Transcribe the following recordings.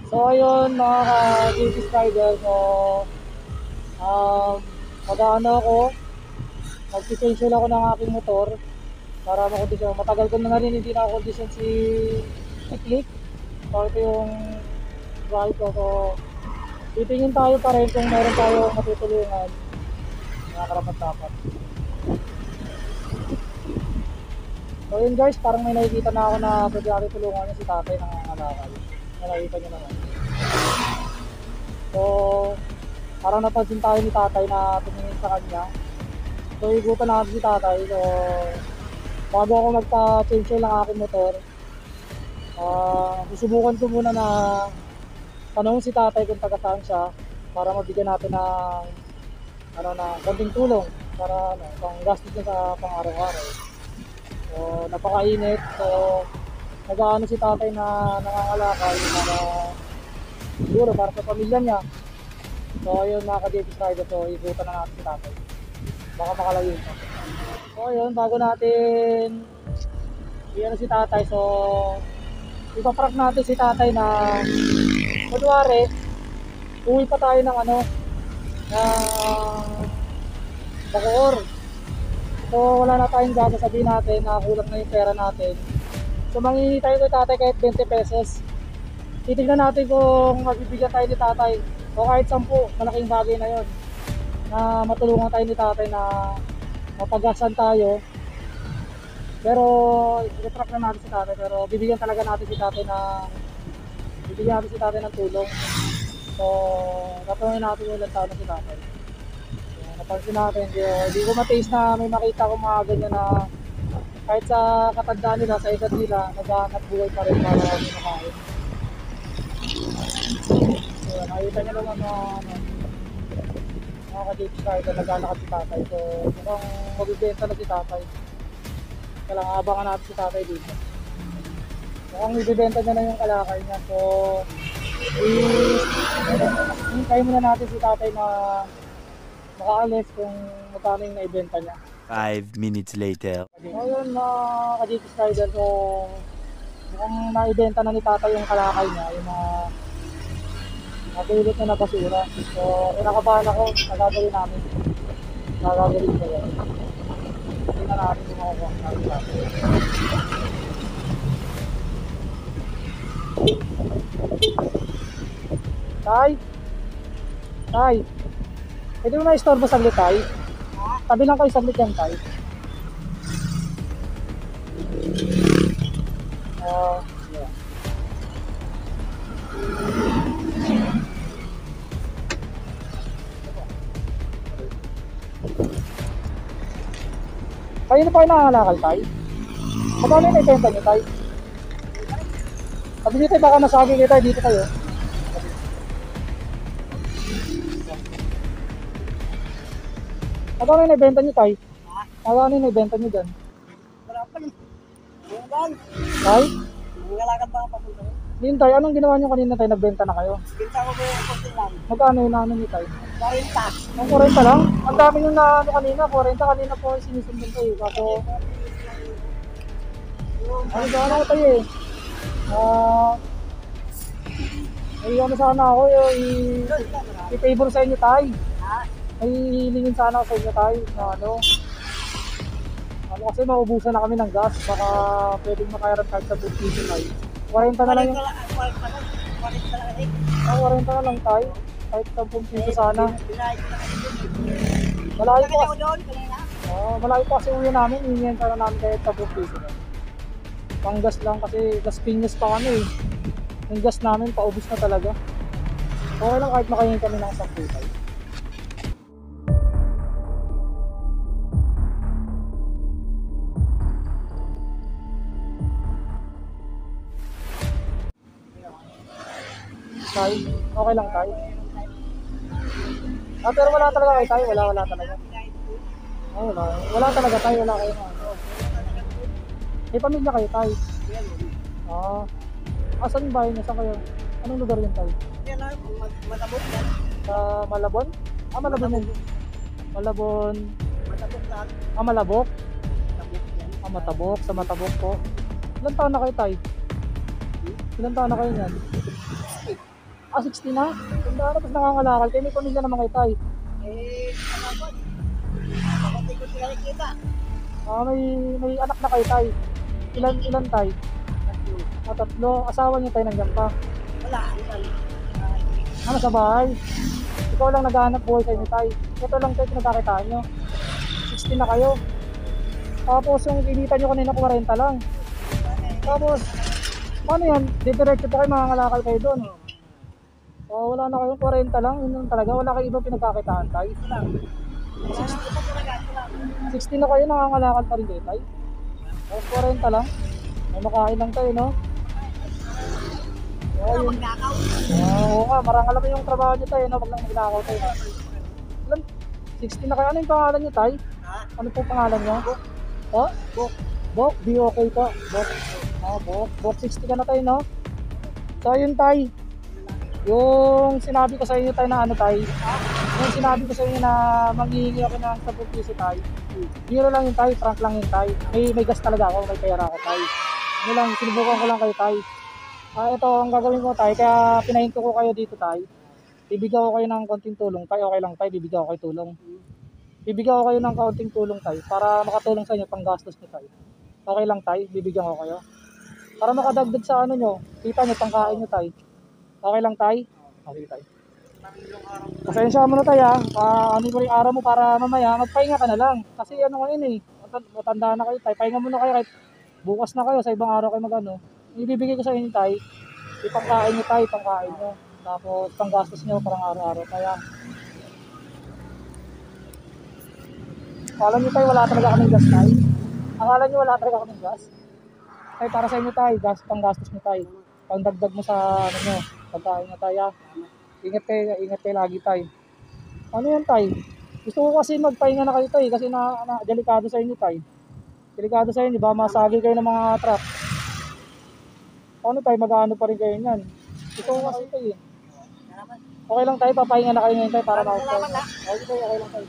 So ayun mga ka-JP Rider, so mag-ano ako, mag-change ako ng aking motor para makondisyon. Matagal ko na rin hindi na-kondisyon si Click. So ito yung drive ko. So titingin tayo pa rin kung meron tayo matutulungan mga karapat-dapat. So yun guys, parang may nakikita na ako na pwede natin tulungan niya si tatay ng alakal. Nakikita niyo naman. So parang napansin tayo ni tatay na tumingin sa kanya. So igutan natin si tatay. So bago ako magpa-change ng aking motor, susubukan ko muna na tanong si tatay kung taga saan siya para mabigyan natin ng konting tulong para pang gastos niya sa pang-araw-araw. So napakainit, so nag-aano si tatay na nangangalakal para siguro para sa pamilya niya. So ayun mga ka-JP Rider, so ikutan na natin si tatay, baka makalayo siya. So ayun, bago natin iyan si tatay, so ipaprank natin si tatay na kunwari uwi pa tayo ng Bacoor. So wala na tayong gana, sabihin natin na kulang na yung pera natin. So manghihingi tayo kay tatay kahit 20 pesos. Titignan natin kung magbibigyan tayo ni tatay o kahit 10, malaking bagay na yon na matulungan tayo ni tatay na mapagasan tayo. Pero i-track na natin si tatay, pero bibigyan talaga natin si tatay ng tulong. So tatanungin natin yung ilang taon na si tatay. Napansin natin, hindi ko mataste na may makita ko mga ganyan na kahit sa katandaan nila, sa edad nila, naghahanap buhay pa rin para makain. So nakita nyo naman mga ka-JP Rider, naglalakad si tatay. So mukhang magbibenta na si tatay. Kailangan abangan natin si tatay dito. Mukhang ibibenta niya na yung kalakal niya. So hintayin muna natin si tatay na makaalis kung magkano yung naibenta niya. 5 minutes later. Ngayon mga ka-JP Rider, so mukhang naibenta na ni tatay yung kalakal niya, yung mga natulot na basura. So kinakabahan ako, nagagawin namin. Nagagawin ko yan. Tingnan natin kung makukuha natin tatay. Tay! Pwede mo na-istorbo saglit, tay? Tabi lang kayo saglit yan, tay. Yeah. Kayo na pa kayo nangangalakal, tay? Magkano yung naibenta nyo, tay? Sabi nyo, tay, baka masagi kayo, tay, dito kayo. Magkano yung naibenta nyo, tay? Magkano yung naibenta nyo dyan? Tay? Nangalakad ba ang papunta? Yun, tay, anong ginawa nyo kanina, tay? Nagbenta na kayo? Binta ko po yung konti lang. Magkano yung naano nyo, tay? 40. Ang 40 lang? Ang dami yung naano kanina, 40 kanina po yung sinisundin kayo. Kaso, ano gano'n ko tayo eh. Ay, ano sana ako, i-favor sa inyo, tay. Ay, hilingin sana ako sa inyo, tay, na ano kasi maubusan na kami ng gas, baka pwedeng makayaran kahit sa food piso, tay. 40 na lang yung... 40 na lang, tay. Kahit 10 piso sana. Malayo po kasi. Malayo po kasi uwi namin, hihingihan sana namin kahit 10 piso. Pang gas lang kasi gas pinyas pa kami eh. Yung gas namin paubos na talaga. Okay lang kahit makahingi kami ng 10, tay. Tay, okay lang, tay. Pero wala talaga kayo, tay. Wala talaga. Wala talaga, tay. Wala kayo na. May pamilya kayo, tay. Asan yung bahay niya? Saan kayo? Anong lugar yun, tay? Malabot yan. Sa Malabon? Malabon yun. Malabon. Matabok lang. Malabok? Matabok yan. Matabok. Sa Matabok po. Ilan taon na kayo, tay? Ilan taon na kayo niyan? 60 na? Tanda na, tapos nangangalakal kayo. May pamilya naman kayo, tay. Ano po? Kapatid ko sila nakikita. May anak na kayo, tay. Ilan tay? Tatlo. Asawa niyo, tay, nandiyan pa. Wala, ano. Ano sa bahay? Ikaw lang naghahanap buhay kayo ni tay. Ito lang tayo pinagkakitaan nyo. 60 na kayo. Tapos yung kinita nyo kanina 40 lang. Tapos, paano yan? Didiretso pa kayo, mangangalakal kayo doon. Wala na kayong 40 lang. Yun lang talaga. Wala kayong ibang pinagkakitaan tay. 60 na kayo, nangangalakal pa rin kayo tay. Tapos 40 lang. May makain lang tayo, no? Yun. Magnakaw. Oo nga, marangal naman yung trabaho nyo tayo, no? Wag lang magnakaw tayo. Ilan? 60 na kayo. Ano yung pangalan nyo, tay? Ha? Ano po pangalan nyo? Oh? Bok. Bok, B-OK po. Bok. Bok. Bok 60 ka na tayo, no? So, yun, tay. Yung sinabi ko sa inyo, tay, na ano, tay? Yung sinabi ko sa inyo na manghihingi ako ng 10 piso, tay. Biro lang yun, tay. Frank lang yun, tay. May gas talaga ako. May pera ako, tay. Ano lang, sinubukan ko lang kayo, tay. Ito ang gagawin ko, tay. Kaya pinahinto ko kayo dito, tay. Bibigyan ko kayo ng konting tulong, tay. Okay lang, tay. Bibigyan ko kayo tulong. Bibigyan ko kayo ng kaunting tulong, tay. Para makatulong sa inyo pang gastos nyo, tay. Okay lang, tay. Bibigyan ko kayo. Para makadagdag sa ano nyo. Kita nyo, pangkain nyo, tay. Okay lang, tay? Okay, tay. Pasensya mo na, tay, ha. Ano mo rin araw mo para mamaya magpahinga ka na lang. Kasi ano ngayon eh. Matanda na kayo, tay. Pahinga muna kayo kahit bukas na kayo. Sa ibang araw kayo mag-ano. Ibibigay ko sa inyo, tay. Ipangkain nyo, tay. Pangkain nyo. Tapos panggastos nyo parang araw-araw. Kaya akala nyo, tay, wala talaga kaming gas, tay. Akala nyo wala talaga kaming gas. Tay, para sa inyo, tay. Panggastos nyo, tay. Pangdagdag mo sa ano nyo. Pagkain nyo, tay, ha. Ingat kayo lagi, tay. Ano yan, tay? Gusto ko kasi magpahinga na kayo, tay. Kasi delikado sa inyo, tay. Delikado sa inyo, ba masagi kayo ng mga truck. Ano, tay, mag-ano pa rin kayo yan. Gusto ko kasi, tay, eh. Okay lang, tay, papahinga na kayo ngayon, tay, para Salamat, ha. Okay, tay, okay lang, tay.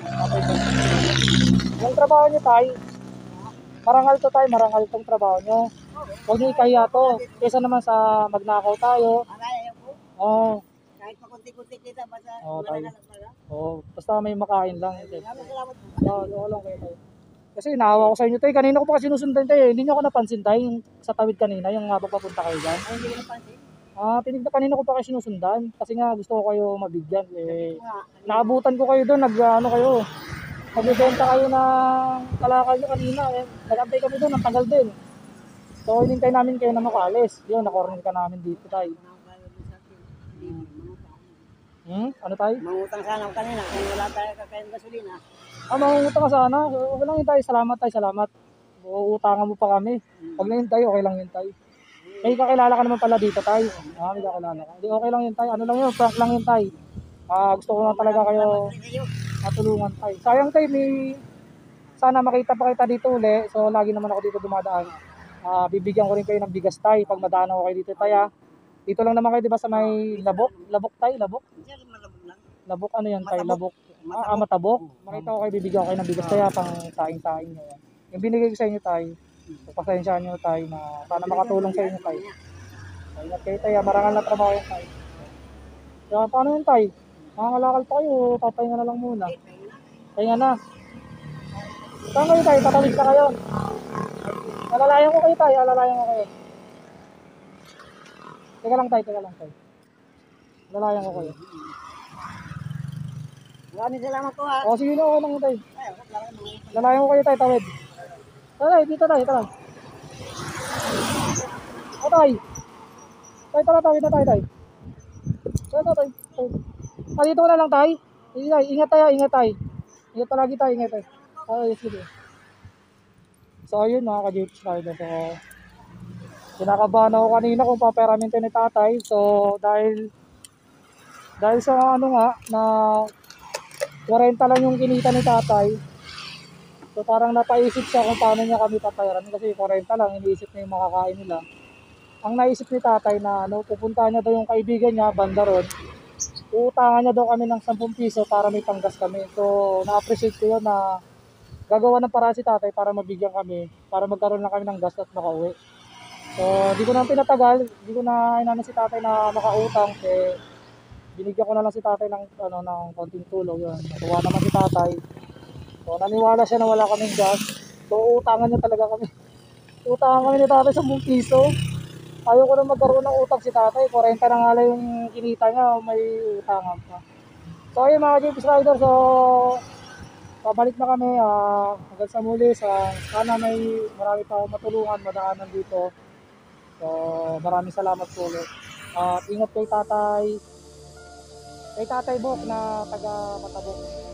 Okay, tay. Yung trabaho nyo, tay, marangal to, tay, marangal tong trabaho nyo. Huwag nyo ikahiya to. Kesa naman sa magnakaw tayo. Akala ko. Oo. Kahit pakunti-kunti kita, basta Oo, tayo. marangal pala. Basta may makain lang. Salamat po. Oo, lang kayo, tay. Kasi naawa ko sa inyo, tay. Kanina ko pa kasi sinusundan, tay. Hindi nyo ako napansin, tay. Yung sa tawid kanina, yung papunta kayo dyan. Ay, hindi ko napansin. Kanina ko pa kasi sinusundan. Kasi nga gusto ko kayo mabigyan. Nga. Naabutan ko kayo doon. Ano kayo. Nagbibenta kayo ng kalakal nyo kanina. Nag-antay kami doon. Ang tagal din. So, hinintay namin kayo na makaalis. Yun, na-corner ka namin dito, tay. Ano, tay? Mangutang sana ako kanina kung wala tayo kakain gasolina. Mangungutang ka sana. Okay lang yun, tay. Salamat, tay. Salamat. Uutangan mo pa kami. Pag na yun, tay. Okay lang yun, tay. May kakilala ka naman pala dito, tay. May kakilala ka. Hindi, okay lang yun, tay. Ano lang yun, prank lang yun, tay. Gusto ko lang talaga kayo matulungan, tay. Sayang, tay. Sana makita pa kita dito uli. So, lagi naman ako dito dumadaan. Bibigyan ko rin kayo ng bigas, tay. Pag madaan ako kayo dito, tay, ha. Dito lang naman kayo, di ba, sa may labok? Labok, tay, labok? Labok, ano yan, tay? Labok. Matabok. Makita ko kayo, bibigyan ko kayo ng bigas, tay, ha, pang taing-taing nyo. Yung binigay ko sa inyo, tay. Pasensyahan nyo, tay, na sana makatulong sa inyo, tay. Ingat kayo, tay, ha. Marangal na trabaho yan, tay. Kaya, paano yun, tay? Makangalakal pa kayo, papahinga na lang muna. Pahinga na. Saan kayo, tay? Tatawid ka kayo. Alalayan ko kayo, tay. Alalayan ko kayo. Teka lang, tay. Alalayan ko kayo. Maraming salamat po, ha. Sige na, okay lang, tay. Alalayan ko kayo, tay. Tawid. Tay, dito, tay. Tara. Tay. Tay, tara, tawid na tayo, tay. Tay. Dito na lang, tay. Ingat tayo, ingat tayo. Ingat palagi tayo, ingat tayo. Sige. So, ayun, mga ka-Jeeps Rider. So, kinakabahan ako kanina kung paperamin tayo ni tatay. So, dahil sa ano nga, na 40 lang yung kinita ni tatay. So, parang napaisip siya kung paano niya kami papayaran. Kasi 40 lang, iniisip niya yung makakain nila. Ang naisip ni tatay na pupuntahan niya daw yung kaibigan niya, banda ron. Uutangan niya daw kami ng 10 piso para may panggas kami. So, na-appreciate ko yun na gagawa ng paraan si tatay para mabigyan kami, para magkaroon lang kami ng gas at makauwi. So, di ko na pinatagal, di ko na inano si tatay na makautang, eh, binigyan ko na lang si tatay ng, ano, ng konting tulong, yun. Natuwa naman si tatay. So, naniwala siya na wala kaming gas. So, utangan niya talaga kami. Utangan kami ni tatay sa piso. Ayaw ko na magkaroon ng utang si tatay. 40 na nga lang yung kinita niya, may utangan pa. So, ayun mga JP's Rider, so, pabalik na kami. Hanggang sa muli, sana may marami pa akong matulungan, madaanan dito. So, maraming salamat po ulit. At ingat kay Tatay Bok na taga Matabok.